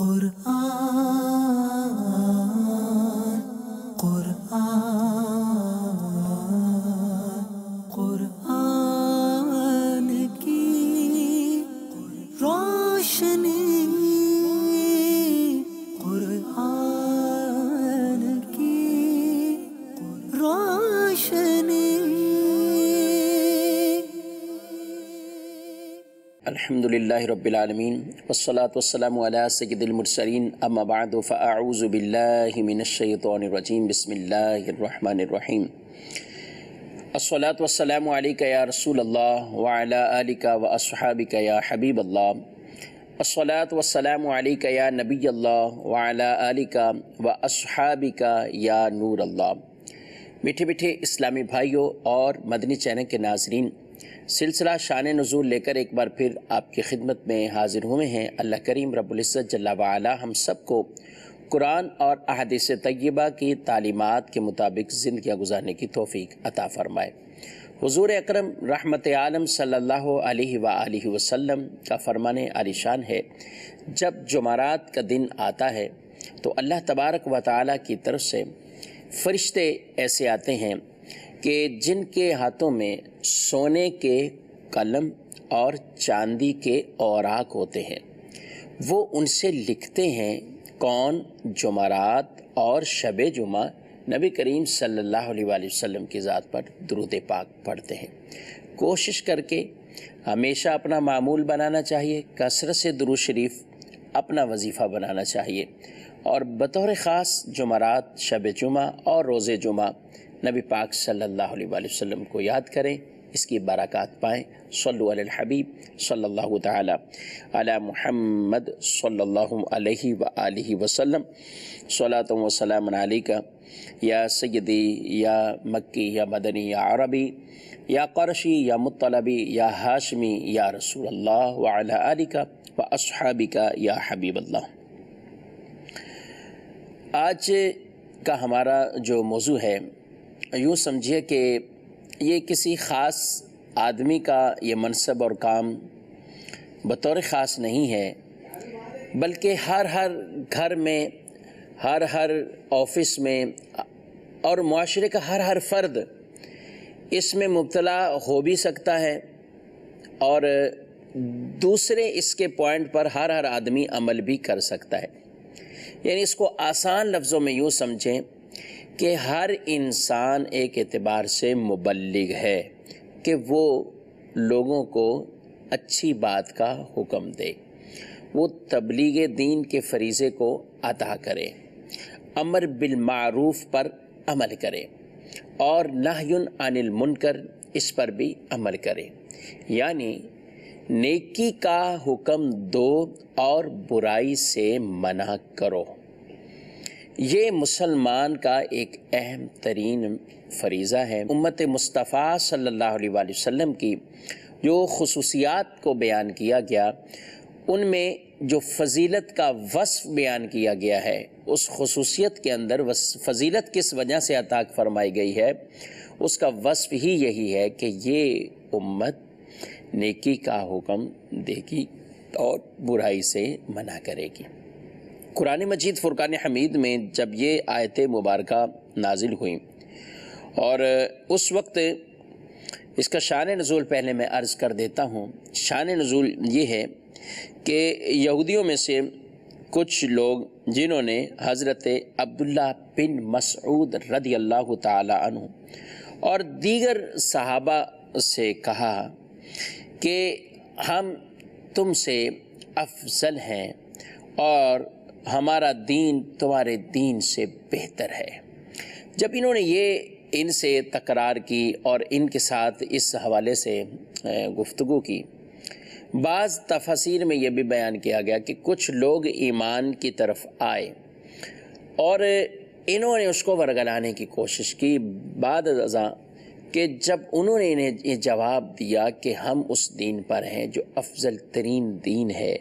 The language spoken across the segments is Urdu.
قرآن قرآن قرآن کی روشنی، قرآن کی روشنی۔ الحمدللہ رب العالمین والصلاة والسلام علی سید المرسلین، اما بعد فاعوذ باللہ من الشیطان الرجیم، بسم اللہ الرحمن الرحیم۔ الصلاة والسلام علیکہ یا رسول اللہ وعلی آلکہ واصحابکہ یا حبیب اللہ۔ الصلاة والسلام علیکہ یا نبی اللہ وعلی آلکہ واصحابکہ یا نور اللہ۔ میٹھے میٹھے اسلامی بھائیوں اور مدنی چینل کے ناظرین، سلسلہ شان نزول لے کر ایک بار پھر آپ کی خدمت میں حاضر ہوئے ہیں۔ اللہ کریم رب العزت جل وعلا ہم سب کو قرآن اور احادیث طیبہ کی تعلیمات کے مطابق زندگیاں گزارنے کی توفیق عطا فرمائے۔ حضور اکرم رحمت عالم صلی اللہ علیہ وآلہ وسلم کا فرمان عالی شان ہے، جب جمعرات کا دن آتا ہے تو اللہ تبارک و تعالیٰ کی طرف سے فرشتے ایسے آتے ہیں کہ جن کے ہاتھوں میں سونے کے قلم اور چاندی کے اوراق ہوتے ہیں، وہ ان سے لکھتے ہیں کون جمعرات اور شب جمعہ نبی کریم صلی اللہ علیہ وآلہ وسلم کی ذات پر درود پاک پڑھتے ہیں۔ کوشش کر کے ہمیشہ اپنا معمول بنانا چاہیے، کثرت سے درود شریف اپنا وظیفہ بنانا چاہیے، اور بطور خاص جمعرات، شب جمعہ اور روز جمعہ نبی پاک صلی اللہ علیہ وآلہ وسلم کو یاد کریں، اس کی برکات پائیں۔ صلو علی الحبیب صلی اللہ تعالی علی محمد صلی اللہ علیہ وآلہ وسلم۔ صلاۃ و سلام علیکہ یا سیدی یا مکی یا مدنی یا عربی یا قرشی یا مطلبی یا ہاشمی یا رسول اللہ وعلی آلکہ واصحابکہ یا حبیب اللہ۔ آج کا ہمارا جو موضوع ہے، یوں سمجھیے کہ یہ کسی خاص آدمی کا یہ منصب اور کام بطور خاص نہیں ہے، بلکہ ہر گھر میں، ہر آفس میں اور معاشرے کا ہر فرد اس میں مبتلا ہو بھی سکتا ہے، اور دوسرے اس کے پوائنٹ پر ہر آدمی عمل بھی کر سکتا ہے۔ یعنی اس کو آسان لفظوں میں یوں سمجھیں کہ ہر انسان ایک اعتبار سے مبلغ ہے کہ وہ لوگوں کو اچھی بات کا حکم دے، وہ تبلیغ دین کے فریضے کو ادا کرے، امر بالمعروف پر عمل کرے اور نہی عن المنکر اس پر بھی عمل کرے، یعنی نیکی کا حکم دو اور برائی سے منع کرو۔ یہ مسلمان کا ایک اہم ترین فریضہ ہے۔ امت مصطفیٰ صلی اللہ علیہ وآلہ وسلم کی جو خصوصیات کو بیان کیا گیا، ان میں جو فضیلت کا وصف بیان کیا گیا ہے، اس خصوصیت کے اندر فضیلت کس وجہ سے عطا فرمائی گئی ہے، اس کا وصف ہی یہی ہے کہ یہ امت نیکی کا حکم دے گی اور برائی سے منع کرے گی۔ قرآن مجید فرقان حمید میں جب یہ آیت مبارکہ نازل ہوئیں، اور اس وقت اس کا شان نزول پہلے میں عرض کر دیتا ہوں۔ شان نزول یہ ہے کہ یہودیوں میں سے کچھ لوگ جنہوں نے حضرت عبداللہ بن مسعود رضی اللہ تعالی عنہ اور دیگر صحابہ سے کہا کہ ہم تم سے افضل ہیں اور ہمارا دین تمہارے دین سے بہتر ہے۔ جب انہوں نے یہ ان سے تکرار کی اور ان کے ساتھ اس حوالے سے گفتگو کی، بعض تفاسیر میں یہ بھی بیان کیا گیا کہ کچھ لوگ ایمان کی طرف آئے اور انہوں نے اس کو ورگلانے کی کوشش کی، بعد ازاں کہ جب انہوں نے انہیں یہ جواب دیا کہ ہم اس دین پر ہیں جو افضل ترین دین ہے،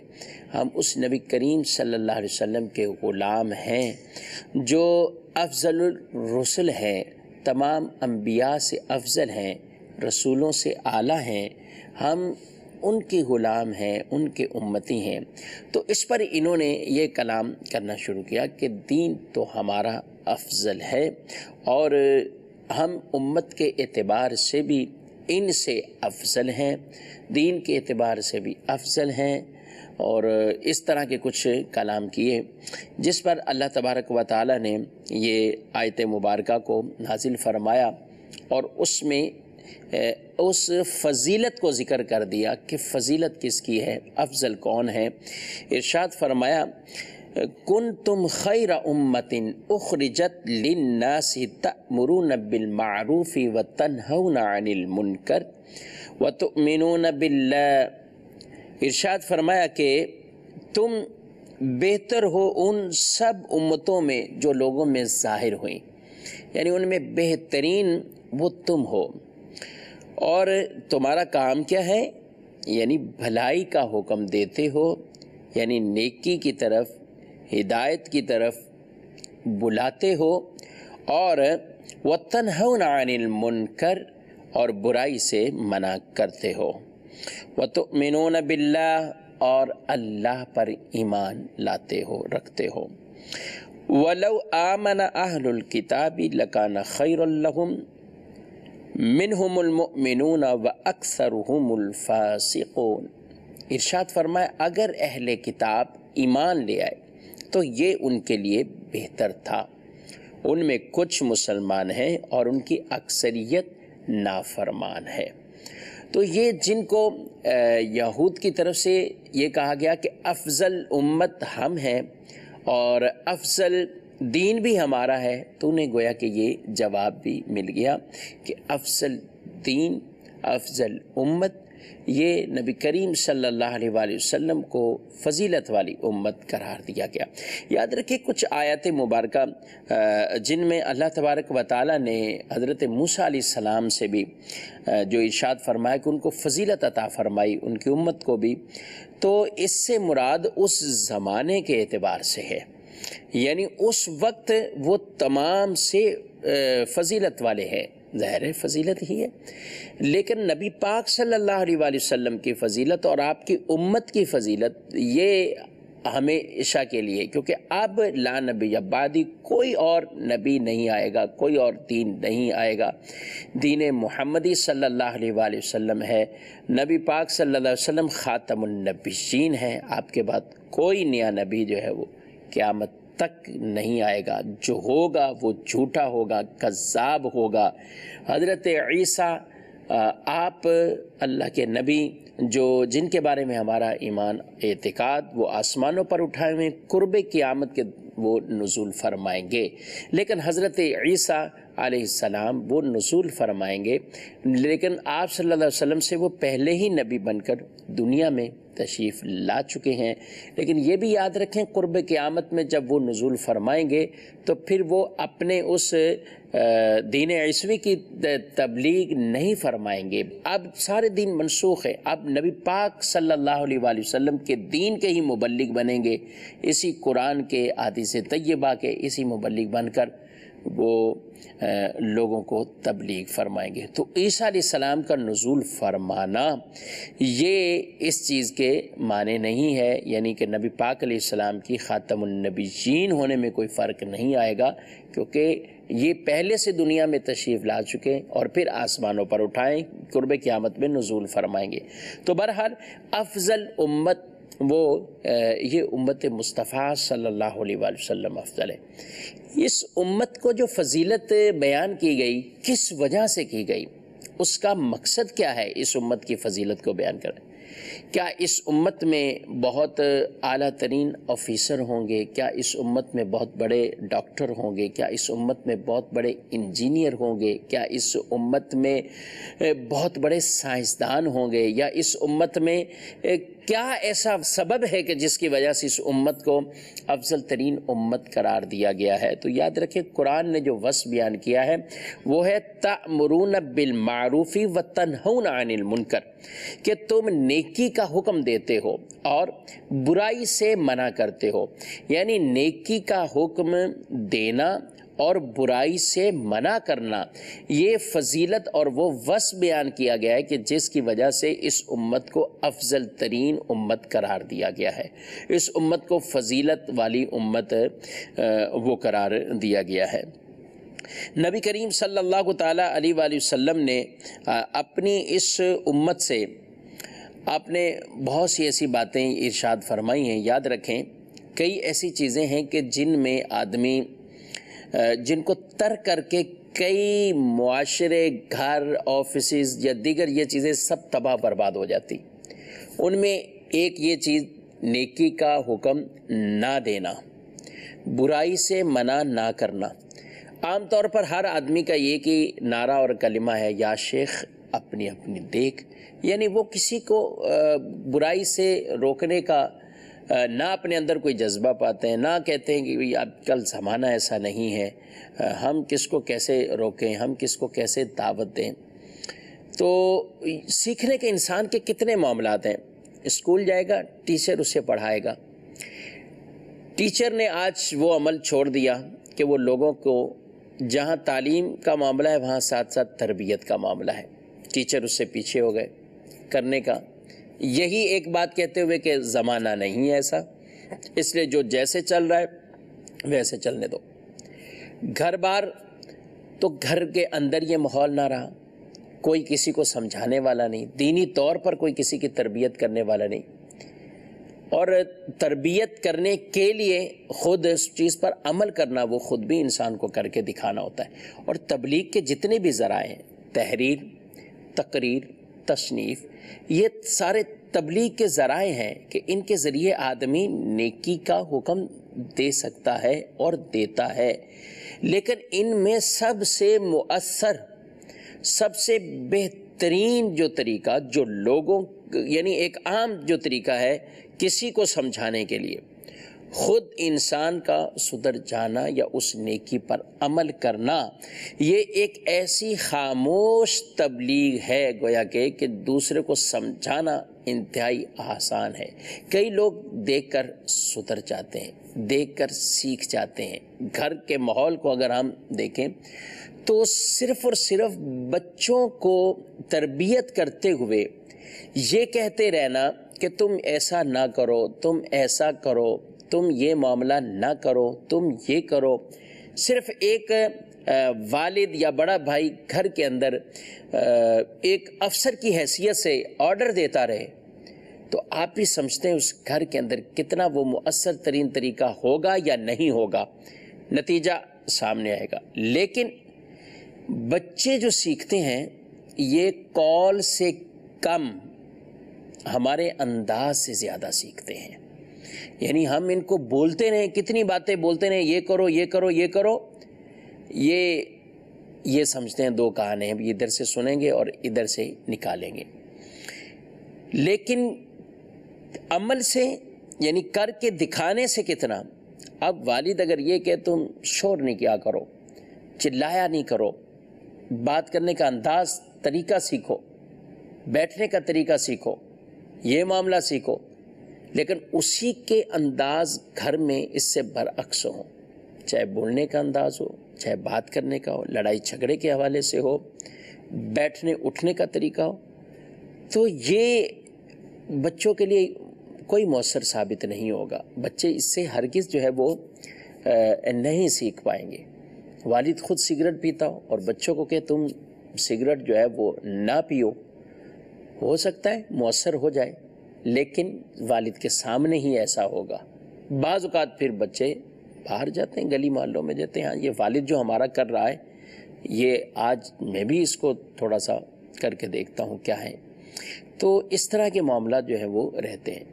ہم اس نبی کریم صلی اللہ علیہ وسلم کے غلام ہیں جو افضل الرسل ہیں، تمام انبیاء سے افضل ہیں، رسولوں سے اعلیٰ ہیں، ہم ان کے غلام ہیں، ان کے امتی ہیں۔ تو اس پر انہوں نے یہ کلام کرنا شروع کیا کہ دین تو ہمارا افضل ہے اور ہم امت کے اعتبار سے بھی ان سے افضل ہیں، دین کے اعتبار سے بھی افضل ہیں، اور اس طرح کے کچھ کلام کیے، جس پر اللہ تبارک و تعالی نے یہ آیت مبارکہ کو نازل فرمایا اور اس میں اس فضیلت کو ذکر کر دیا کہ فضیلت کس کی ہے، افضل کون ہے۔ ارشاد فرمایا کنتم خیر امت اخرجت للناس تأمرون بالمعروف وتنہون عن المنکر وتؤمنون باللہ۔ ارشاد فرمایا کہ تم بہتر ہو ان سب امتوں میں جو لوگوں میں ظاہر ہوئیں، یعنی ان میں بہترین وہ تم ہو، اور تمہارا کام کیا ہے، یعنی بھلائی کا حکم دیتے ہو، یعنی نیکی کی طرف، ہدایت کی طرف بلاتے ہو، اور وَتَنْهَوْنَ عَنِ الْمُنْكَرِ اور برائی سے منع کرتے ہو، وَتُؤْمِنُونَ بِاللَّهِ اور اللہ پر ایمان لاتے ہو، رکھتے ہو۔ وَلَوْ آمَنَ أَهْلُ الْكِتَابِ لَكَانَ خَيْرًا لَهُمْ منہم المؤمنون واکثرهم الفاسقون۔ ارشاد فرمایا اگر اہل کتاب ایمان لے آئے تو یہ ان کے لیے بہتر تھا، ان میں کچھ مسلمان ہیں اور ان کی اکثریت نافرمان ہے۔ تو یہ جن کو یہود کی طرف سے یہ کہا گیا کہ افضل امت ہم ہیں اور افضل دین بھی ہمارا ہے، تو انہیں گویا کہ یہ جواب بھی مل گیا کہ افضل دین، افضل امت، یہ نبی کریم صلی اللہ علیہ وآلہ وسلم کو فضیلت والی امت قرار دیا گیا۔ یاد رکھیں کچھ آیات مبارکہ جن میں اللہ تبارک و تعالیٰ نے حضرت موسیٰ علیہ السلام سے بھی جو ارشاد فرمایا کہ ان کو فضیلت عطا فرمائی، ان کی امت کو بھی، تو اس سے مراد اس زمانے کے اعتبار سے ہے، یعنی اس وقت وہ تمام سے فضیلت والے ہیں، ظاہر ہے فضیلت ہی ہے، لیکن نبی پاک صلی اللہ علیہ وآلہ وسلم کی فضیلت اور آپ کی امت کی فضیلت یہ ہمیشہ کے لیے، کیونکہ اب لا نبی بعدی، کوئی اور نبی نہیں آئے گا، کوئی اور دین نہیں آئے گا، دین محمدی صلی اللہ علیہ وآلہ وسلم ہے، نبی پاک صلی اللہ علیہ وسلم خاتم النبیین ہے، آپ کے بعد کوئی نیا نبی جو ہے وہ قیامت تک نہیں آئے گا، جو ہوگا وہ جھوٹا ہوگا، کذاب ہوگا۔ حضرت عیسیٰ آپ اللہ کے نبی جو جن کے بارے میں ہمارا ایمان اعتقاد وہ آسمانوں پر اٹھائے ہوئے قرب قیامت کے وہ نزول فرمائیں گے، لیکن حضرت عیسیٰ علیہ السلام وہ نزول فرمائیں گے، لیکن آپ صلی اللہ علیہ وسلم سے وہ پہلے ہی نبی بن کر دنیا میں تشریف لا چکے ہیں، لیکن یہ بھی یاد رکھیں قرب قیامت میں جب وہ نزول فرمائیں گے تو پھر وہ اپنے اس دین عیسوی کی تبلیغ نہیں فرمائیں گے، اب سارے دین منسوخ ہے، اب نبی پاک صلی اللہ علیہ وآلہ وسلم کے دین کے ہی مبلغ بنیں گے، اسی قرآن کے احادیث طیبہ کے اسی مبلغ بن کر وہ لوگوں کو تبلیغ فرمائیں گے۔ تو عیسیٰ علیہ السلام کا نزول فرمانا یہ اس چیز کے معنی نہیں ہے، یعنی کہ نبی پاک علیہ السلام کی خاتم النبیین ہونے میں کوئی فرق نہیں آئے گا، کیونکہ یہ پہلے سے دنیا میں تشریف لا چکے اور پھر آسمانوں پر اٹھائیں، قرب قیامت میں نزول فرمائیں گے۔ تو بہرحال افضل امت وہ یہ امت مصطفیٰ صلی اللہ علیہ وآلہ وسلم افضل ہے۔ اس امت کو جو فضیلت بیان کی گئی کس وجہ سے کی گئی، اس کا مقصد کیا ہے اس امت کی فضیلت کو بیان کریں؟ کیا اس امت میں بہت اعلیٰ ترین آفیسر ہوں گے؟ کیا اس امت میں بہت بڑے ڈاکٹر ہوں گے؟ کیا اس امت میں بہت بڑے انجینئر ہوں گے؟ کیا اس امت میں بہت بڑے سائنسدان ہوں گے؟ یا اس امت میں کیا ایسا سبب ہے کہ جس کی وجہ سے اس امت کو افضل ترین امت قرار دیا گیا ہے؟ تو یاد رکھیں قرآن نے جو وصف بیان کیا ہے وہ ہے تأمرون بالمعروف وتنہون عن المنکر، کہ تم نیکی کا حکم دیتے ہو اور برائی سے منع کرتے ہو، یعنی نیکی کا حکم دینا اور برائی سے منع کرنا، یہ فضیلت اور وہ وصف بیان کیا گیا ہے کہ جس کی وجہ سے اس امت کو افضل ترین امت قرار دیا گیا ہے، اس امت کو فضیلت والی امت وہ قرار دیا گیا ہے۔ نبی کریم صلی اللہ تعالیٰ علیہ وآلہ وسلم نے اپنی اس امت سے آپ نے بہت سی ایسی باتیں ارشاد فرمائی ہیں۔ یاد رکھیں کئی ایسی چیزیں ہیں کہ جن میں آدمی جن کو ترک کر کے کئی معاشرے، گھر، آفیسز یا دیگر یہ چیزیں سب تباہ برباد ہو جاتی۔ ان میں ایک یہ چیز نیکی کا حکم نہ دینا، برائی سے منع نہ کرنا۔ عام طور پر ہر آدمی کا یہ کہ نعرہ اور کلمہ ہے یا شیخ اپنی اپنی دیکھ، یعنی وہ کسی کو برائی سے روکنے کا نہ اپنے اندر کوئی جذبہ پاتے ہیں، نہ کہتے ہیں کہ اب کل زمانہ ایسا نہیں ہے، ہم کس کو کیسے روکیں، ہم کس کو کیسے دعوت دیں۔ تو سیکھنے کے انسان کے کتنے معاملات ہیں۔ اسکول جائے گا، ٹیچر اسے پڑھائے گا۔ ٹیچر نے آج وہ عمل چھوڑ دیا کہ وہ لوگوں کو جہاں تعلیم کا معاملہ ہے وہاں ساتھ ساتھ تربیت کا معاملہ ہے، ٹیچر اس سے پیچھے ہو گئے کرنے کا، یہی ایک بات کہتے ہوئے کہ زمانہ نہیں ہے ایسا، اس لیے جو جیسے چل رہا ہے ویسے چلنے دو۔ گھر بار تو گھر کے اندر یہ ماحول نہ رہا، کوئی کسی کو سمجھانے والا نہیں، دینی طور پر کوئی کسی کی تربیت کرنے والا نہیں، اور تربیت کرنے کے لیے خود اس چیز پر عمل کرنا وہ خود بھی انسان کو کر کے دکھانا ہوتا ہے۔ اور تبلیغ کے جتنے بھی ذرائع ہیں، تحریر، تقریر، تصنیف، یہ سارے تبلیغ کے ذرائع ہیں کہ ان کے ذریعے آدمی نیکی کا حکم دے سکتا ہے اور دیتا ہے، لیکن ان میں سب سے مؤثر، سب سے بہترین جو طریقہ جو لوگوں یعنی ایک عام جو طریقہ ہے کسی کو سمجھانے کے لیے، خود انسان کا سدھر جانا یا اس نیکی پر عمل کرنا، یہ ایک ایسی خاموش تبلیغ ہے گویا کہ دوسرے کو سمجھانا انتہائی آسان ہے۔ کئی لوگ دیکھ کر سدھر جاتے ہیں، دیکھ کر سیکھ جاتے ہیں۔ گھر کے ماحول کو اگر ہم دیکھیں تو صرف اور صرف بچوں کو تربیت کرتے ہوئے یہ کہتے رہنا کہ تم ایسا نہ کرو، تم ایسا کرو، تم یہ معاملہ نہ کرو، تم یہ کرو، صرف ایک والد یا بڑا بھائی گھر کے اندر ایک افسر کی حیثیت سے آرڈر دیتا رہے تو آپ بھی سمجھتے ہیں اس گھر کے اندر کتنا وہ مؤثر ترین طریقہ ہوگا یا نہیں ہوگا، نتیجہ سامنے آئے گا۔ لیکن بچے جو سیکھتے ہیں یہ قول سے کم ہمارے انداز سے زیادہ سیکھتے ہیں، یعنی ہم ان کو بولتے رہیں، کتنی باتیں بولتے رہیں، یہ کرو یہ کرو یہ کرو، یہ سمجھتے ہیں دو کان ہیں، ادھر سے سنیں گے اور ادھر سے نکالیں گے۔ لیکن عمل سے یعنی کر کے دکھانے سے کتنا۔ اب والد اگر یہ کہ تم شور نہیں کیا کرو، چلایا نہیں کرو، بات کرنے کا انداز طریقہ سیکھو، بیٹھنے کا طریقہ سیکھو، یہ معاملہ سیکھو، لیکن اسی کے انداز گھر میں اس سے برعکس ہو، چاہے بولنے کا انداز ہو، چاہے بات کرنے کا ہو، لڑائی جھگڑے کے حوالے سے ہو، بیٹھنے اٹھنے کا طریقہ ہو، تو یہ بچوں کے لیے کوئی مؤثر ثابت نہیں ہوگا۔ بچے اس سے ہرگز جو ہے وہ نہیں سیکھ پائیں گے۔ والد خود سگریٹ پیتا ہو اور بچوں کو کہ تم سگریٹ جو ہے وہ نہ پیو، ہو سکتا ہے مؤثر ہو جائے، لیکن والد کے سامنے ہی ایسا ہوگا۔ بعض اوقات پھر بچے باہر جاتے ہیں، گلی محلوں میں جاتے ہیں، ہاں یہ والد جو ہمارا کر رہا ہے یہ آج میں بھی اس کو تھوڑا سا کر کے دیکھتا ہوں کیا ہے۔ تو اس طرح کے معاملات جو ہیں وہ رہتے ہیں۔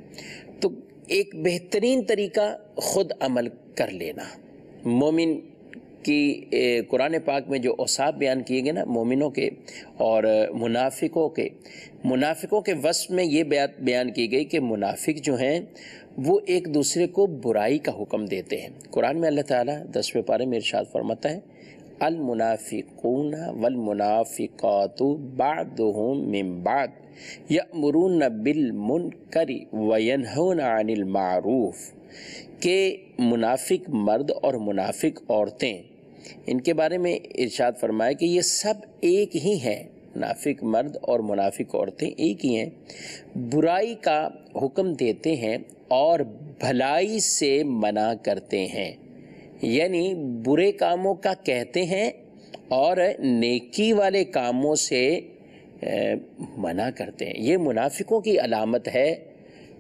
تو ایک بہترین طریقہ خود عمل کر لینا۔ مومن کی قرآن پاک میں جو اوصاف بیان کیے گئے نا مومنوں کے اور منافقوں کے وصف میں یہ بیان کی گئی کہ منافق جو ہیں وہ ایک دوسرے کو برائی کا حکم دیتے ہیں۔ قرآن میں اللہ تعالیٰ 10ویں پارے میں ارشاد فرماتا ہے المنافقون والمنافقات بعضهم من بعض یأمرون بالمنکر وینہون عن المعروف، کہ منافق مرد اور منافق عورتیں ان کے بارے میں ارشاد فرمایا کہ یہ سب ایک ہی ہیں، منافق مرد اور منافق عورتیں ایک ہی ہیں، برائی کا حکم دیتے ہیں اور بھلائی سے منع کرتے ہیں، یعنی برے کاموں کا کہتے ہیں اور نیکی والے کاموں سے منع کرتے ہیں۔ یہ منافقوں کی علامت ہے۔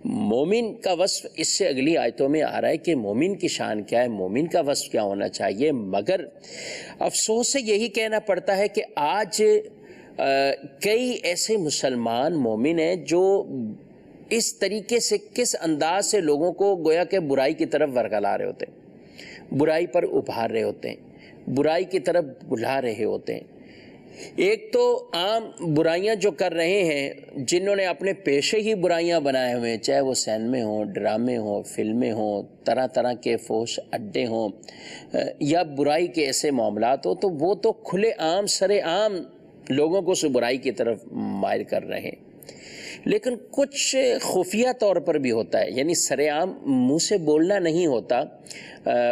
مومن کا وصف اس سے اگلی آیتوں میں آ رہا ہے کہ مومن کی شان کیا ہے، مومن کا وصف کیا ہونا چاہیے، مگر افسوس سے یہی کہنا پڑتا ہے کہ آج کئی ایسے مسلمان مومن ہیں جو اس طریقے سے، کس انداز سے لوگوں کو گویا کہ برائی کی طرف ورگلا رہے ہوتے ہیں، برائی پر ابھار رہے ہوتے ہیں، برائی کی طرف بلا رہے ہوتے ہیں۔ ایک تو عام برائیاں جو کر رہے ہیں، جنہوں نے اپنے پیشے ہی برائیاں بنائے ہوئے ہیں، چاہے وہ سینمے ہوں، ڈرامے ہوں، فلمیں ہوں، طرح طرح کے فحش اڈے ہوں یا برائی کے ایسے معاملات ہوں، تو وہ تو کھلے عام سر عام لوگوں کو اس برائی کی طرف مائل کر رہے ہیں۔ لیکن کچھ خفیہ طور پر بھی ہوتا ہے، یعنی سر عام منہ سے بولنا نہیں ہوتا،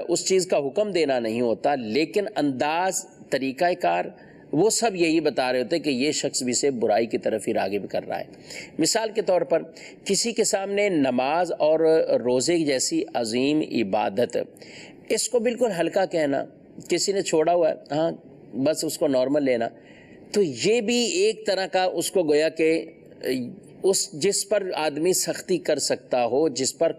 اس چیز کا حکم دینا نہیں ہوتا، لیکن انداز، طریقہ کار وہ سب یہی بتا رہے ہوتے کہ یہ شخص بھی سے برائی کی طرف ہی راغب کر رہا ہے۔ مثال کے طور پر کسی کے سامنے نماز اور روزے جیسی عظیم عبادت، اس کو بالکل ہلکا کہنا، کسی نے چھوڑا ہوا ہے، ہاں بس اس کو نارمل لینا، تو یہ بھی ایک طرح کا اس کو گویا کہ جس پر آدمی سختی کر سکتا ہو، جس پر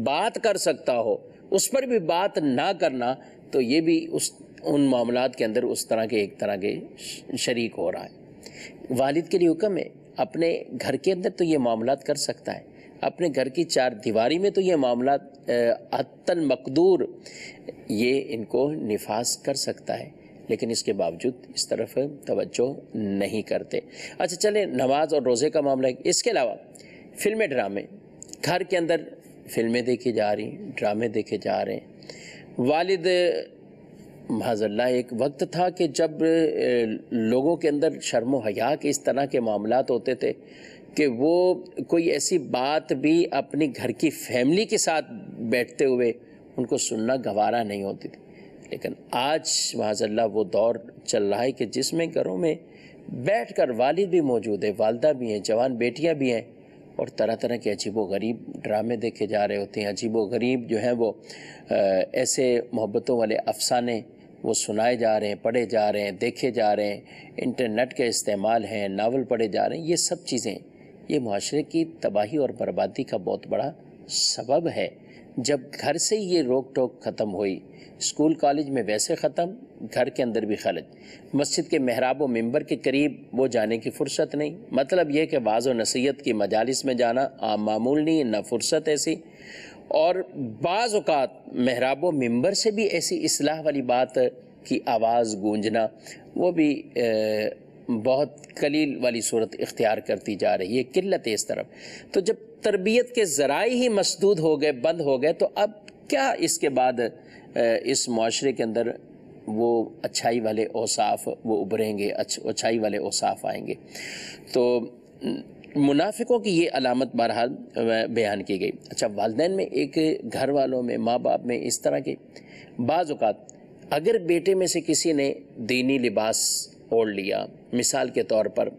بات کر سکتا ہو، اس پر بھی بات نہ کرنا، تو یہ بھی ان معاملات کے اندر اس طرح کے ایک طرح کے شریک ہو رہا ہے۔ والد کے لیے حکم ہے، اپنے گھر کے اندر تو یہ معاملات کر سکتا ہے، اپنے گھر کی چار دیواری میں تو یہ معاملات حتی مقدور یہ ان کو نفاذ کر سکتا ہے، لیکن اس کے باوجود اس طرف توجہ نہیں کرتے۔ اچھا چلیں، نماز اور روزے کا معاملہ ہے۔ اس کے علاوہ فلمیں، ڈرامے، گھر کے اندر فلمیں دیکھی جا رہی ہیں، ڈرامے دیکھے جا رہے ہیں۔ والد معاذ اللہ، ایک وقت تھا کہ جب لوگوں کے اندر شرم و حیا کے اس طرح کے معاملات ہوتے تھے کہ وہ کوئی ایسی بات بھی اپنی گھر کی فیملی کے ساتھ بیٹھتے ہوئے ان کو سننا گوارا نہیں ہوتی تھی، لیکن آج معاذ اللہ وہ دور چل رہا ہے کہ جس میں گھروں میں بیٹھ کر والد بھی موجود ہے، والدہ بھی ہیں، جوان بیٹیاں بھی ہیں، اور طرح طرح کے عجیب و غریب ڈرامے دیکھے جا رہے ہوتے ہیں، عجیب و غریب جو ہیں وہ ایسے محبتوں والے افسانے وہ سنائے جا رہے ہیں، پڑھے جا رہے ہیں، دیکھے جا رہے ہیں، انٹرنیٹ کا استعمال ہے، ناول پڑھے جا رہے ہیں۔ یہ سب چیزیں یہ معاشرے کی تباہی اور بربادی کا بہت بڑا سبب ہے۔ جب گھر سے یہ روک ٹوک ختم ہوئی، اسکول کالج میں ویسے ختم، گھر کے اندر بھی خلج، مسجد کے محراب و منبر کے قریب وہ جانے کی فرصت نہیں، مطلب یہ کہ واعظ و نصیحت کی مجالس میں جانا عام معمول نہیں، نہ فرصت ایسی، اور بعض اوقات محراب و منبر سے بھی ایسی اصلاح والی بات کی آواز گونجنا وہ بھی بہت قلیل والی صورت اختیار کرتی جا رہی ہے، قلت ہے اس طرف۔ تو جب تربیت کے ذرائع ہی مسدود ہو گئے، بند ہو گئے، تو اب کیا اس کے بعد اس معاشرے کے اندر وہ اچھائی والے اوصاف وہ ابھریں گے، اچھائی والے اوصاف آئیں گے؟ تو منافقوں کی یہ علامت بہرحال بیان کی گئی۔ اچھا، والدین میں، ایک گھر والوں میں، ماں باپ میں اس طرح کے بعض اوقات اگر بیٹے میں سے کسی نے دینی لباس اوڑھ لیا، مثال کے طور پر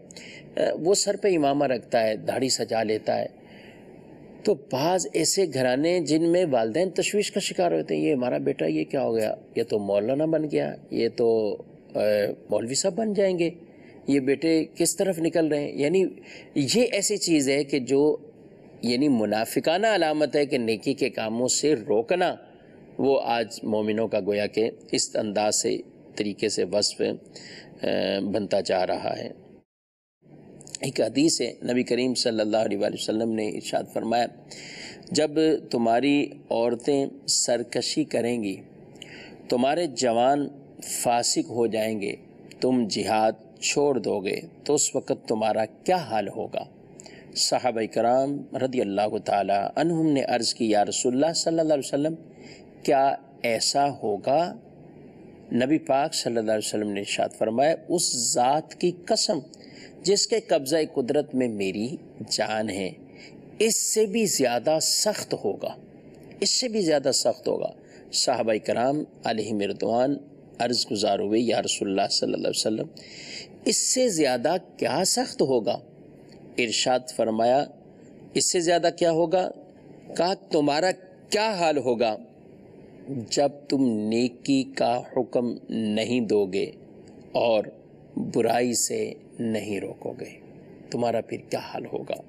وہ سر پہ امامہ رکھتا ہے، داڑھی سجا لیتا ہے، تو بعض ایسے گھرانے جن میں والدین تشویش کا شکار ہوتے ہیں، یہ ہمارا بیٹا یہ کیا ہو گیا، یہ تو مولانا بن گیا، یہ تو مولوی صاحب بن جائیں گے، یہ بیٹے کس طرف نکل رہے ہیں۔ یعنی یہ ایسی چیز ہے کہ جو یعنی منافقانہ علامت ہے کہ نیکی کے کاموں سے روکنا، وہ آج مومنوں کا گویا کہ اس انداز سے، طریقے سے وصف بنتا جا رہا ہے۔ ایک حدیث ہے، نبی کریم صلی اللہ علیہ وآلہ وسلم نے ارشاد فرمایا، جب تمہاری عورتیں سرکشی کریں گی، تمہارے جوان فاسق ہو جائیں گے، تم جہاد چھوڑ دو گے، تو اس وقت تمہارا کیا حال ہوگا؟ صحابہ کرام رضی اللہ تعالی عنہم نے عرض کی، یا رسول اللہ صلی اللہ علیہ وسلم، کیا ایسا ہوگا؟ نبی پاک صلی اللہ علیہ وسلم نے ارشاد فرمایا، اس ذات کی قسم جس کے قبضہ قدرت میں میری جان ہے، اس سے بھی زیادہ سخت ہوگا، اس سے بھی زیادہ سخت ہوگا۔ صحابہ کرام علیہم رضوان عرض گزار ہوئے یا رسول اللہ صلی اللہ علیہ وسلم اس سے زیادہ کیا سخت ہوگا؟ ارشاد فرمایا اس سے زیادہ کیا ہوگا؟ کہا تمہارا کیا حال ہوگا جب تم نیکی کا حکم نہیں دو گے اور برائی سے نہیں روکو گے، تمہارا پھر کیا حال ہوگا؟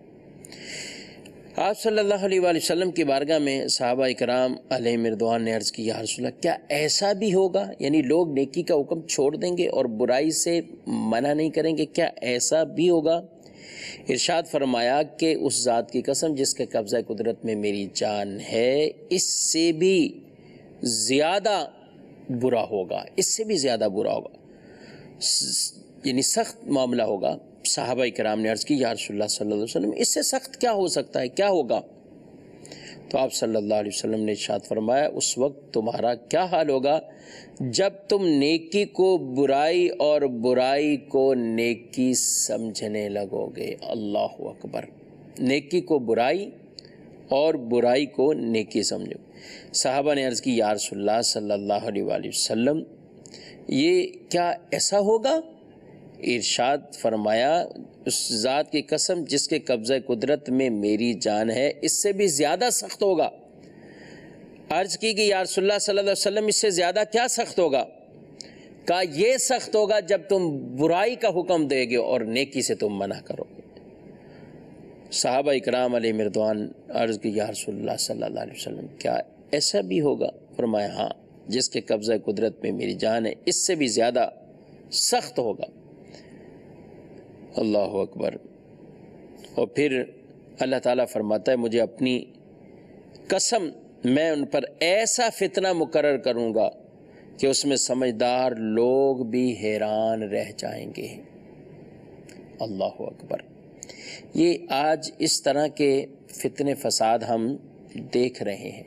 آپ صلی اللہ علیہ وآلہ وسلم کی بارگاہ میں صحابہ اکرام علیہم رضوان نے عرض کی یا رسول اللہ کیا ایسا بھی ہوگا، یعنی لوگ نیکی کا حکم چھوڑ دیں گے اور برائی سے منع نہیں کریں گے، کیا ایسا بھی ہوگا؟ ارشاد فرمایا کہ اس ذات کی قسم جس کے قبضہ قدرت میں میری جان ہے اس سے بھی زیادہ برا ہوگا، اس سے بھی زیادہ برا ہوگا، یعنی سخت معاملہ ہوگا۔ صحابہ کرام نے عرض کی یا رسول اللہ صلی اللہ علیہ وسلم اس سے سخت کیا ہو سکتا ہے، کیا ہوگا؟ تو آپ صلی اللہ علیہ وسلم نے ارشاد فرمایا اس وقت تمہارا کیا حال ہوگا جب تم نیکی کو برائی اور برائی کو نیکی سمجھنے لگو گے۔ اللہ اکبر، نیکی کو برائی اور برائی کو نیکی سمجھو۔ صحابہ نے عرض کی یا رسول اللہ صلی اللہ علیہ وآلہ وسلم یہ کیا ایسا ہوگا؟ ارشاد فرمایا اس ذات کی قسم جس کے قبضہ قدرت میں میری جان ہے اس سے بھی زیادہ سخت ہوگا۔ عرض کی کہ یا رسول اللہ صلی اللہ علیہ وسلم اس سے زیادہ کیا سخت ہوگا؟ کہا یہ سخت ہوگا جب تم برائی کا حکم دے گے اور نیکی سے تم منع کرو گے۔ صحابہ اکرام علیہ رضوان عرض کی یا رسول اللہ صلی اللہ علیہ وسلم کیا ایسا بھی ہوگا؟ فرمایا ہاں، جس کے قبضہ قدرت میں میری جان ہے اس سے بھی زیادہ سخت ہوگا۔ اللہ اکبر۔ اور پھر اللہ تعالیٰ فرماتا ہے مجھے اپنی قسم میں ان پر ایسا فتنہ مقرر کروں گا کہ اس میں سمجھدار لوگ بھی حیران رہ جائیں گے۔ اللہ اکبر۔ یہ آج اس طرح کے فتنے فساد ہم دیکھ رہے ہیں،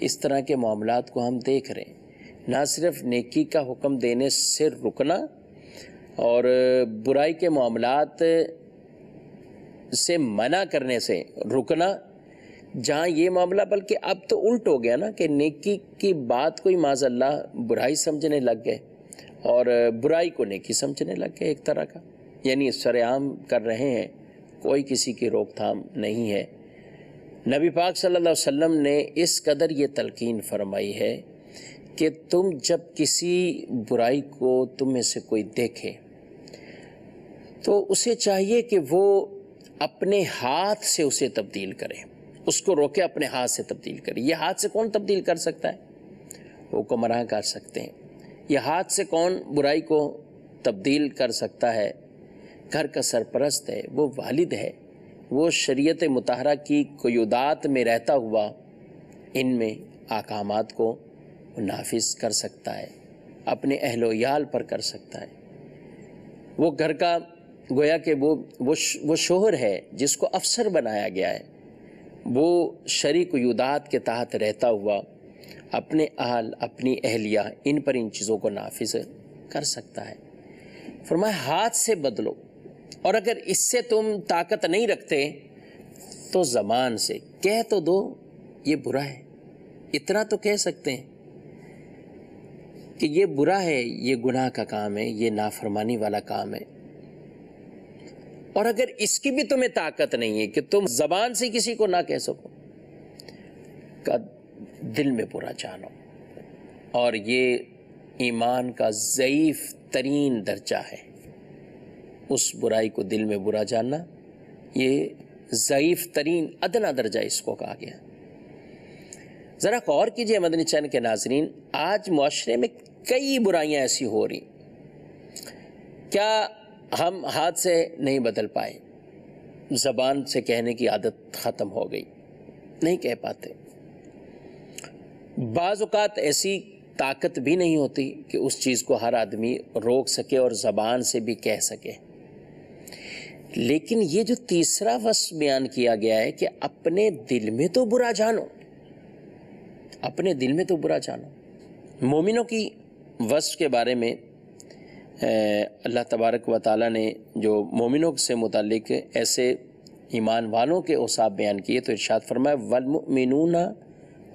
اس طرح کے معاملات کو ہم دیکھ رہے ہیں۔ نہ صرف نیکی کا حکم دینے سے رکنا اور برائی کے معاملات سے منع کرنے سے رکنا، جہاں یہ معاملہ بلکہ اب تو الٹ ہو گیا نا کہ نیکی کی بات کوئی معاذ اللہ برائی سمجھنے لگ گئے اور برائی کو نیکی سمجھنے لگ گئے، ایک طرح کا یعنی سر عام کر رہے ہیں، کوئی کسی کی روک تھام نہیں ہے۔ نبی پاک صلی اللہ علیہ وسلم نے اس قدر یہ تلقین فرمائی ہے کہ تم جب کسی برائی کو تم میں سے کوئی دیکھے تو اسے چاہیے کہ وہ اپنے ہاتھ سے اسے تبدیل کرے، اس کو روکے، اپنے ہاتھ سے تبدیل کرے۔ یہ ہاتھ سے کون تبدیل کر سکتا ہے؟ حکمراں کر سکتے ہیں۔ یہ ہاتھ سے کون برائی کو تبدیل کر سکتا ہے؟ گھر کا سرپرست ہے، وہ والد ہے، وہ شریعت مطہرہ کی قیودات میں رہتا ہوا ان میں احکامات کو نافذ کر سکتا ہے، اپنے اہل و عیال پر کر سکتا ہے۔ وہ گھر کا گویا کہ وہ شوہر ہے جس کو افسر بنایا گیا ہے، وہ شرعی قیودات کے تحت رہتا ہوا اپنے اہل، اپنی اہلیہ، ان پر ان چیزوں کو نافذ کر سکتا ہے۔ فرمایا ہاتھ سے بدلو، اور اگر اس سے تم طاقت نہیں رکھتے تو زبان سے کہہ تو دو یہ برا ہے، اتنا تو کہہ سکتے ہیں کہ یہ برا ہے، یہ گناہ کا کام ہے، یہ نافرمانی والا کام ہے۔ اور اگر اس کی بھی تمہیں طاقت نہیں ہے کہ تم زبان سے کسی کو نہ کہہ سکو، کا دل میں برا جانو، اور یہ ایمان کا ضعیف ترین درجہ ہے۔ اس برائی کو دل میں برا جاننا، یہ ضعیف ترین ادنا درجہ اس کو کہا گیا۔ ذرا غور کیجئے مدنی چینل کے ناظرین، آج معاشرے میں کئی برائیاں ایسی ہو رہی، کیا ہم ہاتھ سے نہیں بدل پائے؟ زبان سے کہنے کی عادت ختم ہو گئی، نہیں کہہ پاتے۔ بعض اوقات ایسی طاقت بھی نہیں ہوتی کہ اس چیز کو ہر آدمی روک سکے اور زبان سے بھی کہہ سکے۔ لیکن یہ جو تیسرا وصف بیان کیا گیا ہے کہ اپنے دل میں تو برا جانو، اپنے دل میں تو برا جانو۔ مومنوں کی وصف کے بارے میں اللہ تبارک و تعالیٰ نے جو مومنوں سے متعلق ایسے ایمان والوں کے اوصاف بیان کیے تو ارشاد فرمایا والمؤمنون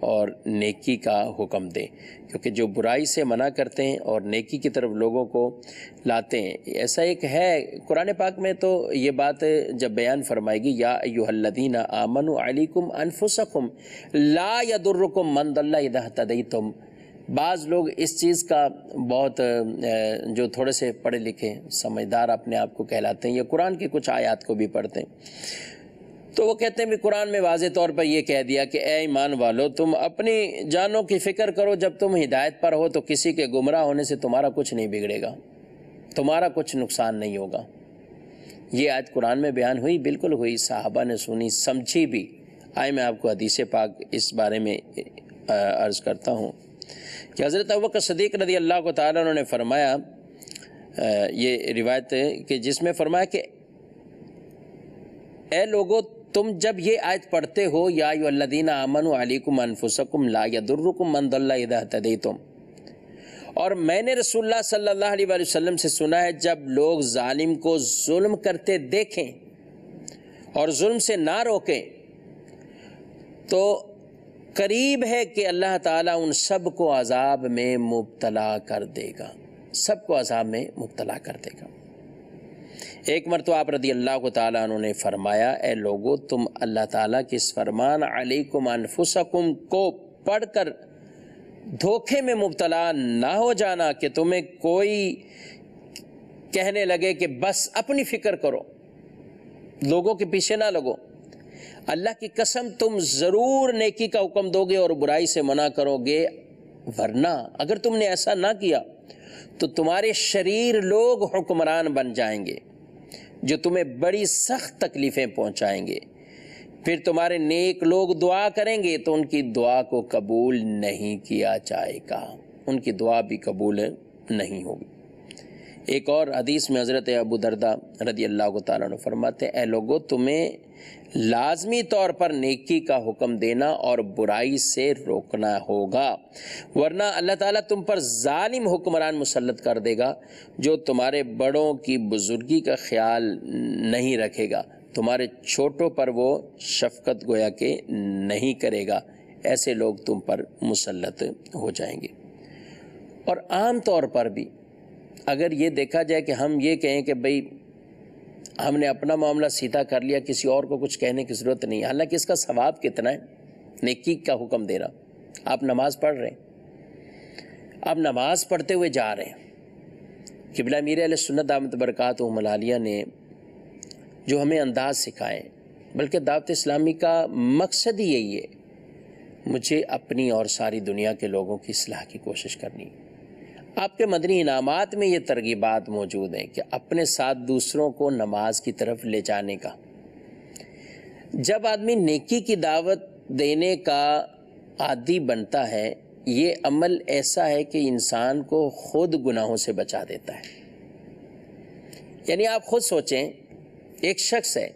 اور نیکی کا حکم دیں، کیونکہ جو برائی سے منع کرتے ہیں اور نیکی کی طرف لوگوں کو لاتے ہیں، ایسا ایک ہے قرآن پاک میں تو یہ بات جب بیان فرمائے گی، یا ایھا الذین آمنوا علیکم انفسکم لا یضرکم من ضل اذا اہتدیتم۔ بعض لوگ اس چیز کا بہت جو تھوڑے سے پڑھے لکھے سمجھدار اپنے آپ کو کہلاتے ہیں، یا قرآن کی کچھ آیات کو بھی پڑھتے ہیں، تو وہ کہتے ہیں بھی قرآن میں واضح طور پر یہ کہہ دیا کہ اے ایمان والو، تم اپنی جانوں کی فکر کرو، جب تم ہدایت پر ہو تو کسی کے گمراہ ہونے سے تمہارا کچھ نہیں بگڑے گا، تمہارا کچھ نقصان نہیں ہوگا۔ یہ آیت قرآن میں بیان ہوئی، بالکل ہوئی، صحابہ نے سنی، سمجھی بھی۔ آئے میں آپ کو حدیث پاک اس بارے میں عرض کرتا ہوں کہ حضرت ابوبکر صدیق رضی اللہ تعالیٰ عنہ نے فرمایا، یہ روایت ہے کہ جس میں فرمایا کہ اے لوگو، تم جب یہ آیت پڑھتے ہو، یا ایھا الذین آمنوا علیکم انفسکم لا یضرکم من ضل اذا اہتدیتم، اور میں نے رسول اللہ صلی اللہ علیہ وآلہ وسلم سے سنا ہے جب لوگ ظالم کو ظلم کرتے دیکھیں اور ظلم سے نہ روکیں تو قریب ہے کہ اللہ تعالیٰ ان سب کو عذاب میں مبتلا کر دے گا، سب کو عذاب میں مبتلا کر دے گا۔ ایک مرتبہ آپ رضی اللہ تعالیٰ عنہ نے فرمایا، اے لوگو، تم اللہ تعالیٰ کے اس فرمان علیکم انفسکم کو پڑھ کر دھوکے میں مبتلا نہ ہو جانا کہ تمہیں کوئی کہنے لگے کہ بس اپنی فکر کرو، لوگوں کے پیچھے نہ لگو۔ اللہ کی قسم تم ضرور نیکی کا حکم دو گے اور برائی سے منع کرو گے، ورنہ اگر تم نے ایسا نہ کیا تو تمہارے شریر لوگ حکمران بن جائیں گے جو تمہیں بڑی سخت تکلیفیں پہنچائیں گے، پھر تمہارے نیک لوگ دعا کریں گے تو ان کی دعا کو قبول نہیں کیا جائے گا، ان کی دعا بھی قبول نہیں ہوگی۔ ایک اور حدیث میں حضرت ابو درداء رضی اللہ تعالیٰ عنہ فرماتے ہیں، اے لوگو، تمہیں لازمی طور پر نیکی کا حکم دینا اور برائی سے روکنا ہوگا، ورنہ اللہ تعالیٰ تم پر ظالم حکمران مسلط کر دے گا جو تمہارے بڑوں کی بزرگی کا خیال نہیں رکھے گا، تمہارے چھوٹوں پر وہ شفقت گویا کہ نہیں کرے گا، ایسے لوگ تم پر مسلط ہو جائیں گے۔ اور عام طور پر بھی اگر یہ دیکھا جائے کہ ہم یہ کہیں کہ بھئی ہم نے اپنا معاملہ سیدھا کر لیا، کسی اور کو کچھ کہنے کی ضرورت نہیں، حالانکہ اس کا ثواب کتنا ہے نیکی کا حکم دینا۔ آپ نماز پڑھ رہے ہیں، آپ نماز پڑھتے ہوئے جا رہے ہیں، قبلہ امیر اہل سنت دامت برکاتہم العالیہ نے جو ہمیں انداز سکھائے، بلکہ دعوت اسلامی کا مقصد ہی یہی ہے، مجھے اپنی اور ساری دنیا کے لوگوں کی اصلاح کی کوشش کرنی ہے۔ آپ کے مدنی انعامات میں یہ ترغیبات موجود ہیں کہ اپنے ساتھ دوسروں کو نماز کی طرف لے جانے کا۔ جب آدمی نیکی کی دعوت دینے کا عادی بنتا ہے، یہ عمل ایسا ہے کہ انسان کو خود گناہوں سے بچا دیتا ہے۔ یعنی آپ خود سوچیں، ایک شخص ہے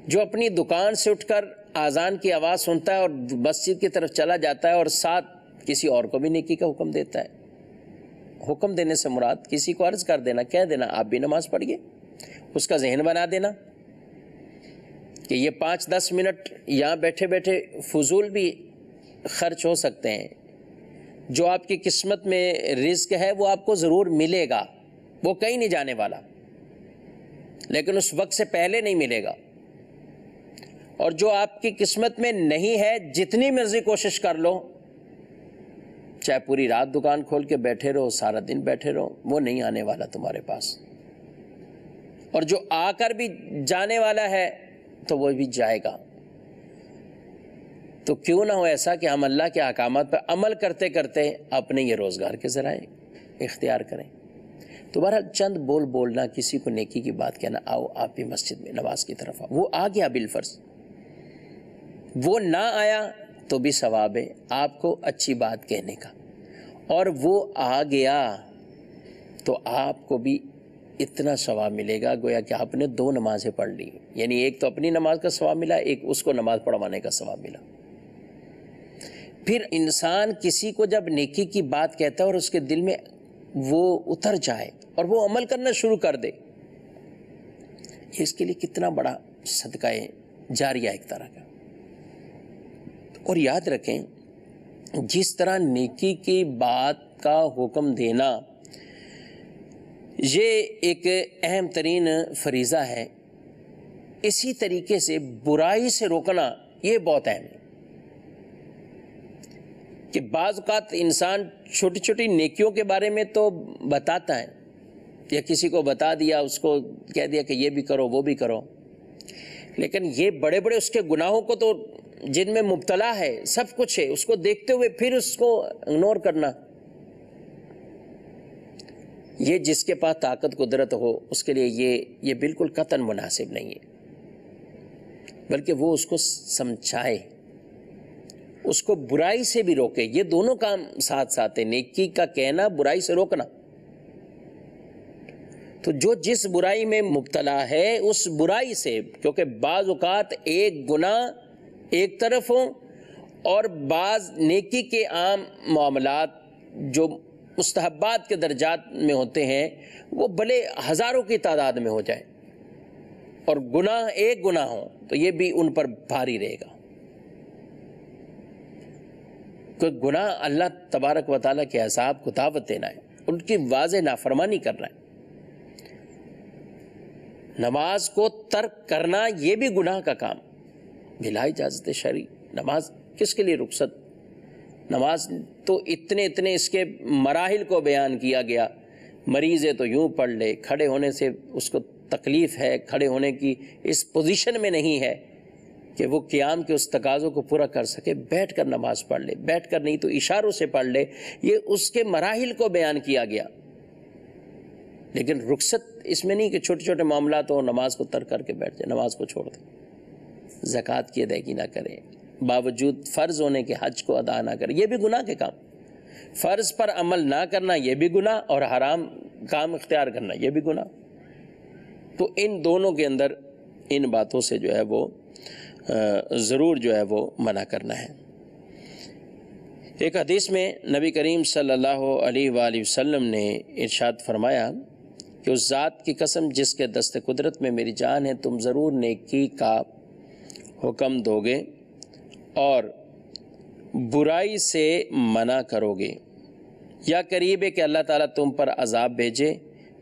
جو اپنی دکان سے اٹھ کر اذان کی آواز سنتا ہے اور مسجد کی طرف چلا جاتا ہے اور ساتھ کسی اور کو بھی نیکی کا حکم دیتا ہے۔ حکم دینے سے مراد کسی کو عرض کر دینا، کہہ دینا آپ بھی نماز پڑھیے، اس کا ذہن بنا دینا کہ یہ 5-10 منٹ یہاں بیٹھے بیٹھے فضول بھی خرچ ہو سکتے ہیں، جو آپ کی قسمت میں رزق ہے وہ آپ کو ضرور ملے گا، وہ کہیں نہیں جانے والا، لیکن اس وقت سے پہلے نہیں ملے گا۔ اور جو آپ کی قسمت میں نہیں ہے، جتنی مرضی کوشش کر لو، چاہے پوری رات دکان کھول کے بیٹھے رہو، سارا دن بیٹھے رہو، وہ نہیں آنے والا تمہارے پاس۔ اور جو آ کر بھی جانے والا ہے تو وہ بھی جائے گا۔ تو کیوں نہ ہو ایسا کہ ہم اللہ کے احکامات پر عمل کرتے کرتے اپنے یہ روزگار کے ذرائع اختیار کریں۔ تو بہرحال چند بولنا، کسی کو نیکی کی بات کہنا، آؤ آپ بھی مسجد میں نماز کی طرف آؤ، وہ آ گیا بالفرض، وہ نہ آیا تو بھی ثواب ہے آپ کو اچھی بات کہنے کا، اور وہ آ گیا تو آپ کو بھی اتنا ثواب ملے گا گویا کہ آپ نے 2 نمازیں پڑھ لی، یعنی ایک تو اپنی نماز کا ثواب ملا، ایک اس کو نماز پڑھوانے کا ثواب ملا۔ پھر انسان کسی کو جب نیکی کی بات کہتا ہے اور اس کے دل میں وہ اتر جائے اور وہ عمل کرنا شروع کر دے، اس کے لیے کتنا بڑا صدقہ جاریہ ایک طرح کا۔ اور یاد رکھیں جس طرح نیکی کی بات کا حکم دینا یہ ایک اہم ترین فریضہ ہے، اسی طریقے سے برائی سے روکنا یہ بہت اہم ہے کہ بعض اوقات انسان چھوٹی چھوٹی نیکیوں کے بارے میں تو بتاتا ہے یا کسی کو بتا دیا، اس کو کہہ دیا کہ یہ بھی کرو وہ بھی کرو، لیکن یہ بڑے بڑے اس کے گناہوں کو تو جن میں مبتلا ہے سب کچھ ہے، اس کو دیکھتے ہوئے پھر اس کو اگنور کرنا، یہ جس کے پاس طاقت قدرت ہو اس کے لیے یہ بالکل قطعاً مناسب نہیں ہے، بلکہ وہ اس کو سمجھائے، اس کو برائی سے بھی روکے۔ یہ دونوں کام ساتھ ساتھ ہیں، نیکی کا کہنا، برائی سے روکنا۔ تو جو جس برائی میں مبتلا ہے اس برائی سے، کیونکہ بعض اوقات ایک گناہ ایک طرف ہوں اور بعض نیکی کے عام معاملات جو مستحبات کے درجات میں ہوتے ہیں وہ بھلے ہزاروں کی تعداد میں ہو جائے اور گناہ ایک گناہ ہو تو یہ بھی ان پر بھاری رہے گا، کوئی گناہ اللہ تبارک و تعالیٰ کے حساب کو دعوت دینا ہے، ان کی واضح نافرمانی کرنا ہے، نماز کو ترک کرنا یہ بھی گناہ کا کام بلا اجازت شرعی۔ نماز کس کے لیے رخصت؟ نماز تو اتنے اس کے مراحل کو بیان کیا گیا، مریض ہے تو یوں پڑھ لے، کھڑے ہونے سے اس کو تکلیف ہے، کھڑے ہونے کی اس پوزیشن میں نہیں ہے کہ وہ قیام کے اس تقاضوں کو پورا کر سکے، بیٹھ کر نماز پڑھ لے، بیٹھ کر نہیں تو اشاروں سے پڑھ لے، یہ اس کے مراحل کو بیان کیا گیا۔ لیکن رخصت اس میں نہیں کہ چھوٹے چھوٹے معاملات ہو نماز کو ترک کر کے بیٹھ جائے، نماز کو چھوڑ دے، زکوٰۃ کی ادائیگی نہ کرے، باوجود فرض ہونے کے حج کو ادا نہ کرے، یہ بھی گناہ کے کام، فرض پر عمل نہ کرنا یہ بھی گناہ، اور حرام کام اختیار کرنا یہ بھی گناہ۔ تو ان دونوں کے اندر ان باتوں سے جو ہے وہ ضرور جو ہے وہ منع کرنا ہے۔ ایک حدیث میں نبی کریم صلی اللہ علیہ وآلہ وسلم نے ارشاد فرمایا کہ اس ذات کی قسم جس کے دست قدرت میں میری جان ہے، تم ضرور نیکی کا حکم دو گے اور برائی سے منع کرو گے، یا قریب ہے کہ اللہ تعالیٰ تم پر عذاب بھیجے،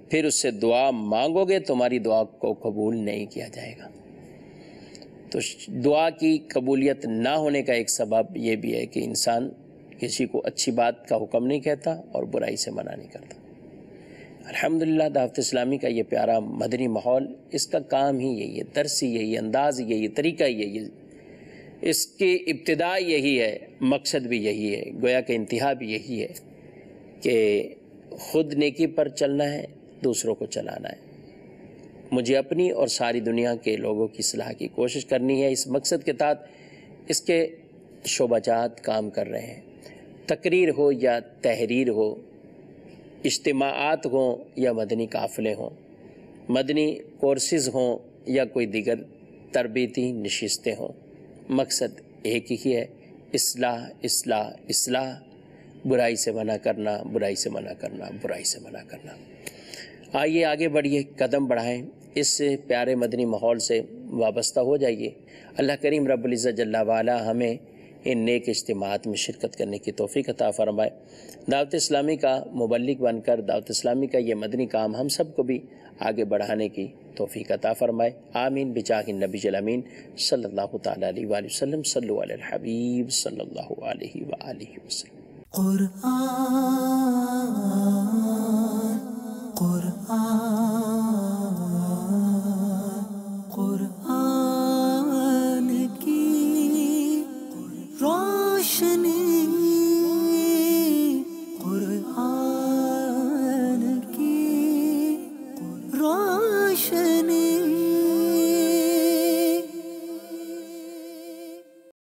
پھر اس سے دعا مانگو گے تمہاری دعا کو قبول نہیں کیا جائے گا۔ تو دعا کی قبولیت نہ ہونے کا ایک سبب یہ بھی ہے کہ انسان کسی کو اچھی بات کا حکم نہیں کہتا اور برائی سے منع نہیں کرتا۔ الحمدللہ دعوت اسلامی کا یہ پیارا مدنی ماحول، اس کا کام ہی یہی ہے، درس ہی یہی ہے، انداز ہی یہی ہے، طریقہ ہی یہی ہے، اس کی ابتدا یہی ہے، مقصد بھی یہی ہے، گویا کہ انتہا بھی یہی ہے کہ خود نیکی پر چلنا ہے، دوسروں کو چلانا ہے، مجھے اپنی اور ساری دنیا کے لوگوں کی اصلاح کی کوشش کرنی ہے۔ اس مقصد کے تحت اس کے شعبہ جات کام کر رہے ہیں، تقریر ہو یا تحریر ہو، اجتماعات ہوں یا مدنی قافلے ہوں، مدنی کورسز ہوں یا کوئی دیگر تربیتی نشستیں ہوں، مقصد ایک ہی ہے، اصلاح اصلاح اصلاح، برائی سے منع کرنا، برائی سے منع کرنا، برائی سے منع کرنا۔ آئیے آگے بڑھیے، قدم بڑھائیں، اس پیارے مدنی ماحول سے وابستہ ہو جائیے۔ اللہ کریم رب العزت جل وعلا ہمیں ان نیک اجتماعات میں شرکت کرنے کی توفیق عطا فرمائے۔ دعوت اسلامی کا مبلغ بن کر دعوت اسلامی کا یہ مدنی کام ہم سب کو بھی آگے بڑھانے کی توفیق عطا فرمائے، آمین بجاہ النبی الامین صلی اللہ تعالیٰ علیہ وآلہ وسلم۔ صلو علی الحبیب صلی اللہ علیہ وآلہ وسلم۔ قرآن کی روشنی